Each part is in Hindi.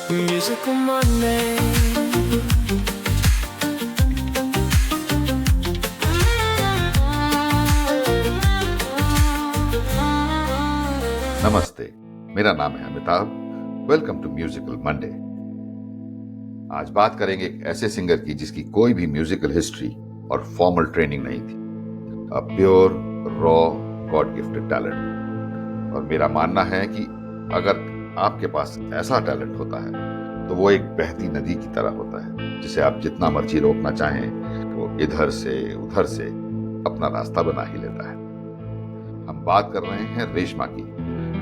Musical Monday. नमस्ते, मेरा नाम है Amitabh. Welcome to musical Monday. आज बात करेंगे एक ऐसे सिंगर की जिसकी कोई भी म्यूजिकल हिस्ट्री और फॉर्मल ट्रेनिंग नहीं थी। A pure raw God gifted talent. और मेरा मानना है कि अगर आपके पास ऐसा टैलेंट होता है तो वो एक बहती नदी की तरह होता है, जिसे आप जितना मर्जी रोकना चाहें वो इधर से उधर से अपना रास्ता बना ही लेता है। हम बात कर रहे हैं रेशमा की।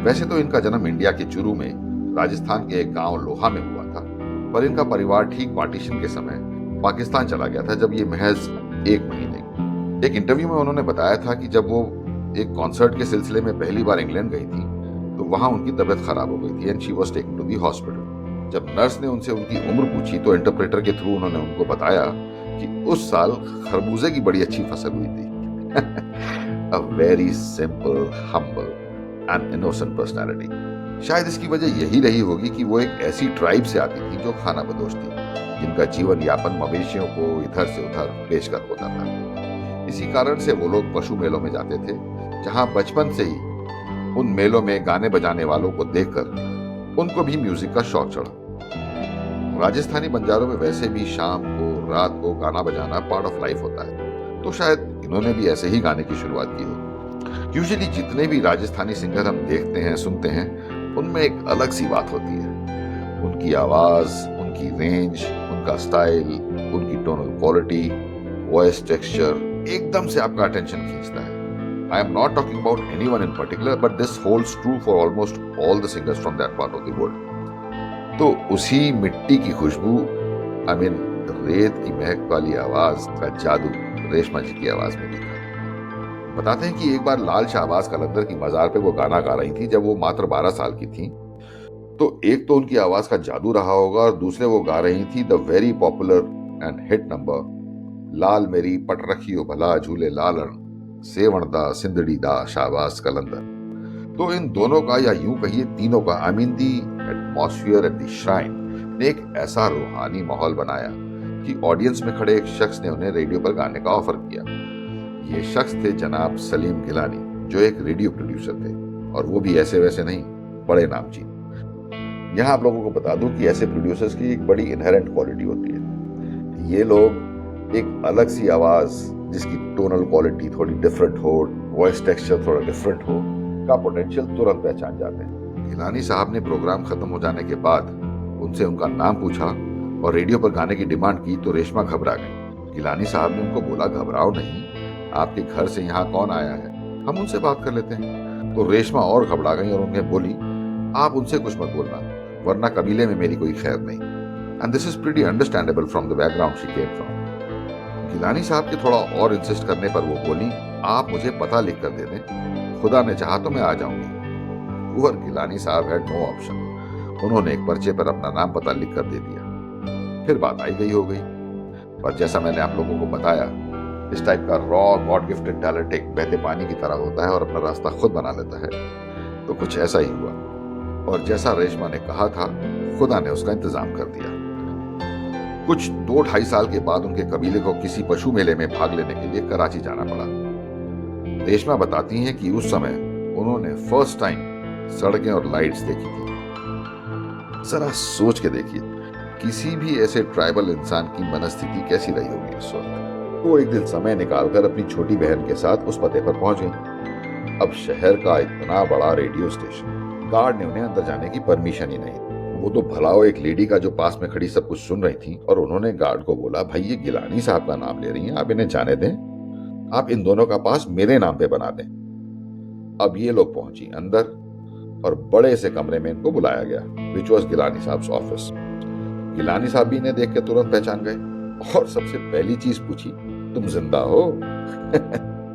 वैसे तो इनका जन्म इंडिया के चुरू में राजस्थान के एक गांव लोहा में हुआ था, पर इनका परिवार ठीक पार्टीशन के समय पाकिस्तान चला गया था, जब ये महज 1 महीने की। एक इंटरव्यू में उन्होंने बताया था कि जब वो एक कॉन्सर्ट के सिलसिले में पहली बार इंग्लैंड गई थी तो वहां उनकी तबीयत खराब हो गई थी and she was taken to the hospital. जब नर्स ने उनसे उनकी उम्र पूछी तो इंटरप्रेटर के थ्रू उन्होंने उनको बताया कि उस साल खरबूजे की बड़ी अच्छी फसल हुई थी। A very simple, humble and innocent personality. शायद इसकी वजह यही रही होगी कि वो एक ऐसी ट्राइब से आती थी जो खाना बदोश थी, जिनका जीवन यापन मवेशियों को इधर से उधर बेचकर होता था। इसी कारण से वो लोग पशु मेलों में जाते थे, जहां बचपन से ही उन मेलों में गाने बजाने वालों को देखकर उनको भी म्यूजिक का शौक चढ़ा। राजस्थानी बंजारों में वैसे भी शाम को रात को गाना बजाना पार्ट ऑफ लाइफ होता है, तो शायद इन्होंने भी ऐसे ही गाने की शुरुआत की हो। यूजुअली जितने भी राजस्थानी सिंगर हम देखते हैं सुनते हैं, उनमें एक अलग सी बात होती है। उनकी आवाज, उनकी रेंज, उनका स्टाइल, उनकी टोनल क्वालिटी, वॉइस टेक्सचर एकदम से आपका अटेंशन खींचता है। I am not talking about anyone in particular, but this holds true for almost all the singers from that part of the world. तो उसी मिट्टी की खुशबू, रेत की महक वाली आवाज का जादू रेशमा जी की आवाज में भी था। बताते हैं कि एक बार लाल शाहबाज कलंदर की मजार पे वो गाना गा रही थी जब वो मात्र 12 साल की थी। तो एक तो उनकी आवाज का जादू रहा होगा और दूसरे वो गा रही थी the very popular and hit number Lal Meri Pat रखियो भला झूले लालन सेवणदा सिंदड़ी दा शाहबाज कलंदर। तो इन दोनों का, या यूं कहिए तीनों का, दी एटमॉस्फेयर एट द श्राइन ने एक ऐसा रूहानी माहौल बनाया कि ऑडियंस में खड़े एक शख्स ने उन्हें रेडियो पर गाने का ऑफर किया। ये शख्स थे जनाब सलीम गिलानी, जो एक रेडियो प्रोड्यूसर थे, और वो भी ऐसे वैसे नहीं, बड़े नामचीन। यहाँ आप लोगों को बता दूं कि ऐसे प्रोड्यूसर्स की एक बड़ी इनहेरेंट क्वालिटी होती है। ये लोग एक अलग सी आवाज जिसकी टोनल क्वालिटी थोड़ी डिफरेंट हो, वॉइस टेक्सचर थोड़ा डिफरेंट हो, का पोटेंशियल तुरंत पहचान जाते हैं। गिलानी साहब ने प्रोग्राम खत्म हो जाने के बाद उनसे उनका नाम पूछा और रेडियो पर गाने की डिमांड की तो रेशमा घबरा गई। गिलानी साहब ने उनको बोला, घबराओ नहीं, आपके घर से यहाँ कौन आया है, हम उनसे बात कर लेते हैं। तो रेशमा और घबरा गई और उन्हें बोली, आप उनसे कुछ मत बोलना, वरना कबीले में मेरी कोई खैर नहीं। And this is pretty understandable from the background she came from. Gilani साहब के थोड़ा और इंसिस्ट करने पर वो बोली, आप मुझे पता लिख कर दे दें, खुदा ने चाहा तो मैं आ जाऊंगी। और गिलानी साहब हैड नो ऑप्शन। उन्होंने एक पर्चे पर अपना नाम पता लिख कर दे दिया। फिर बात आई गई हो गई। पर जैसा मैंने आप लोगों को बताया, इस टाइप का रॉ गॉड गिफ्टेड टैलेंट एक बहते पानी की तरह होता है और अपना रास्ता खुद बना लेता है। तो कुछ ऐसा ही हुआ, और जैसा रेशमा ने कहा था, खुदा ने उसका इंतजाम कर दिया। कुछ 2-2.5 साल के बाद उनके कबीले को किसी पशु मेले में भाग लेने के लिए कराची जाना पड़ा। रेशमा बताती हैं कि उस समय उन्होंने फर्स्ट टाइम सड़कें और लाइट्स देखी थी। जरा सोच के देखिए, किसी भी ऐसे ट्राइबल इंसान की मनस्थिति कैसी रही होगी उस वक्त। वो एक दिन समय निकालकर अपनी छोटी बहन के साथ उस पते पर पहुंच गई। अब शहर का इतना बड़ा रेडियो स्टेशन, गार्ड ने उन्हें अंदर जाने की परमिशन ही नहीं। वो तो भलाओ एक लेडी का जो पास में खड़ी सब कुछ सुन रही थी, और उन्होंने गार्ड को बोला, भाई ये गिलानी साहब का नाम ले रही हैं, आप इन्हें जाने दें, आप इन दोनों का पास मेरे नाम पे बना दें। अब ये लोग पहुंची अंदर और बड़े से कमरे में इनको बुलाया गया, विच वॉज गिलानी साहब ऑफिस। गिलानी साहब भी इन्हें देख के तुरंत पहचान गए और सबसे पहली चीज पूछी, तुम जिंदा हो?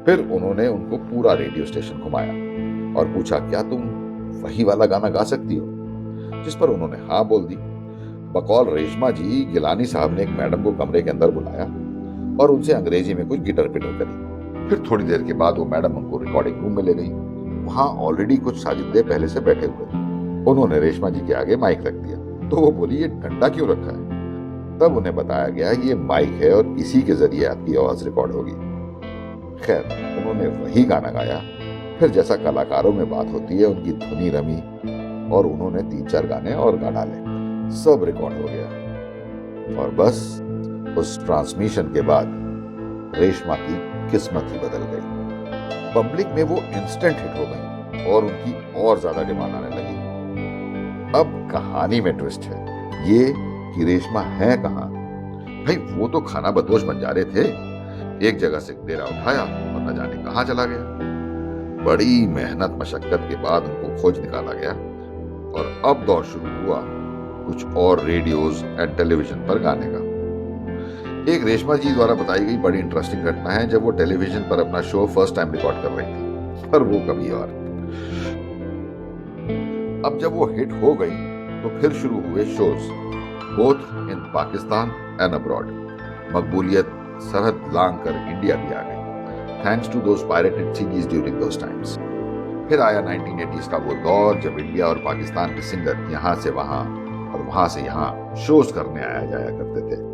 फिर उन्होंने उनको पूरा रेडियो स्टेशन घुमाया और पूछा, क्या तुम वही वाला गाना गा सकती हो? जिस पर उन्होंने हाँ बोल दी। बकौल रेशमा जी, गिलानी साहब ने एक मैडम को कमरे के अंदर बुलाया और उनसे अंग्रेजी में कुछ गिटर पिटर करी। फिर थोड़ी देर के बाद वो मैडम उनको रिकॉर्डिंग रूम में ले गई। वहां ऑलरेडी कुछ साजिंदे पहले से बैठे हुए थे। उन्होंने रेशमा जी के आगे माइक रख दिया तो वो बोली, ये डंडा क्यों रखा है? तब उन्हें बताया गया ये माइक है और इसी के जरिए आपकी आवाज रिकॉर्ड होगी। खैर, उन्होंने वही गाना गाया। फिर जैसा कलाकारों में बात होती है, उनकी धुनी रमी और उन्होंने 3-4 गाने और गा डाले। सब रिकॉर्ड हो गया और बस उस ट्रांसमिशन के बाद रेशमा की किस्मत ही बदल गई। पब्लिक में वो इंस्टेंट हिट हो गई और उनकी और ज्यादा डिमांड आने लगी। अब कहानी में ट्विस्ट है ये कि रेशमा है कहाँ? भाई वो तो खाना बदोश बंजारे थे, एक जगह से डेरा उठाया और न जाने कहाँ चला गया। बड़ी मेहनत मशक्कत के बाद उनको खोज निकाला गया और अब दौर शुरू हुआ कुछ और रेडियोज एंड टेलीविजन पर गाने का। एक रेशमा जी द्वारा बताई गई बड़ी इंटरेस्टिंग घटना है जब वो टेलीविजन पर अपना शो फर्स्ट टाइम रिकॉर्ड कर रही थी, पर वो कभी और। अब जब वो हिट हो गई तो फिर शुरू हुए shows, both in Pakistan and abroad. मकबूलियत सरहद लांग कर इंडिया भी आ गई, thanks to those pirated CDs during those times. फिर आया 1980s का वो दौर जब इंडिया और पाकिस्तान के सिंगर यहाँ से वहां और वहां से यहाँ शोज करने आया जाया करते थे।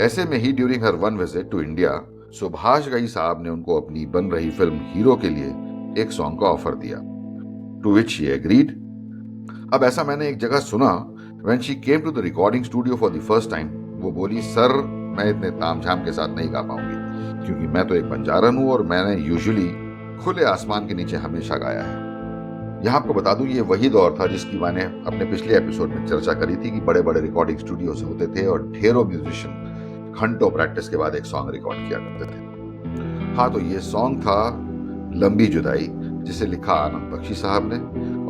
ऐसे में ही ड्यूरिंग हर one visit to India, Subhash Ghai साहब ने उनको अपनी बन रही फिल्म हीरो के लिए एक सॉन्ग का ऑफर दिया, टू विच शी एग्रीड। अब ऐसा मैंने एक जगह सुना, when she came to the recording studio for the first time, वो बोली, सर मैं इतने तामझाम के साथ नहीं गा पाऊंगी क्योंकि मैं तो एक बंजारन हूं और मैंने यूजुअली खुले आसमान के नीचे हमेशा गाया है। यहाँ आपको बता दूं ये वही दौर था जिसकी मैंने अपने पिछले एपिसोड में चर्चा करी थी कि बड़े बड़े रिकॉर्डिंग स्टूडियोज होते थे और ढेरों म्यूजिशियन घंटों प्रैक्टिस के बाद एक सॉन्ग रिकॉर्ड किया करते थे। हाँ, तो ये सॉन्ग था लंबी जुदाई, जिसे लिखा आनंद बख्शी साहब ने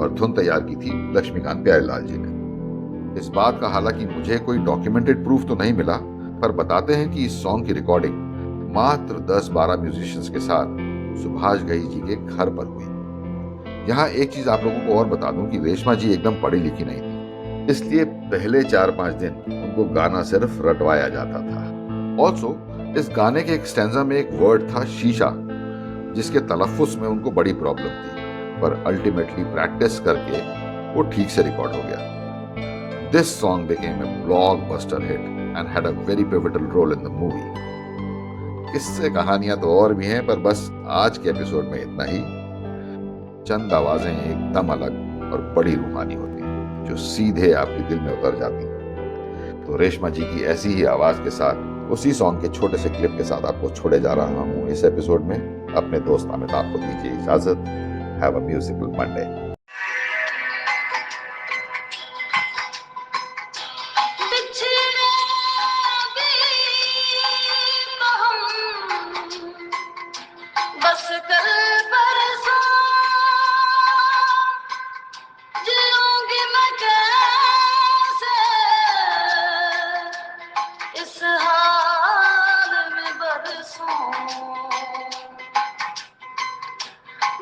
और धुन तैयार की थी लक्ष्मीकांत प्यारेलाल जी ने। इस बात का हालांकि मुझे कोई डॉक्यूमेंटेड प्रूफ तो नहीं मिला, पर बताते हैं कि इस सॉन्ग की रिकॉर्डिंग मात्र 10-12 म्यूजिशियंस के साथ सुभाष घई जी के घर पर हुई। यहाँ एक चीज आप लोगों को और बता दूं कि रेशमा जी एकदम पढ़ी लिखी नहीं थी, इसलिए पहले 4-5 दिन उनको गाना सिर्फ रटवाया जाता था। ऑल्सो इस गाने के एक स्टैंजा में एक वर्ड था शीशा, जिसके तलफ्फुज में उनको बड़ी प्रॉब्लम थी, पर अल्टीमेटली प्रैक्टिस करके वो ठीक से रिकॉर्ड हो गया। This song became a blockbuster hit and had a very pivotal role in the movie. इससे कहानियां तो और भी हैं, पर बस आज के एपिसोड में इतना ही। चंद आवाजें एकदम अलग और बड़ी रूहानी होती हैं, जो सीधे आपके दिल में उतर जाती हैं। तो रेशमा जी की ऐसी ही आवाज के साथ उसी सॉन्ग के छोटे से क्लिप के साथ आपको छोड़े जा रहा हूँ इस एपिसोड में। अपने दोस्त अमिताभ को दीजिए इजाजत। Have a musical Monday. बस कर जीऊंगी मैं कैसे इस हाल में बरसों,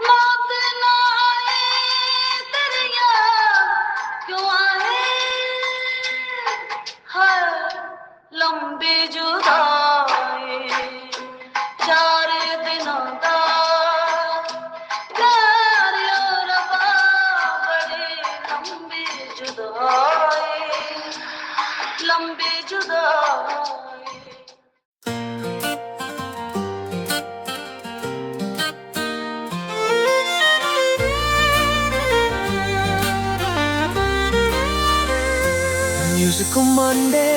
मौत ना आए तेरी याद क्यों आए, हर लंबी जुदाई 4 दिनों का प्यार और रबा, बड़ी लंबी जुदाई। Musical Monday,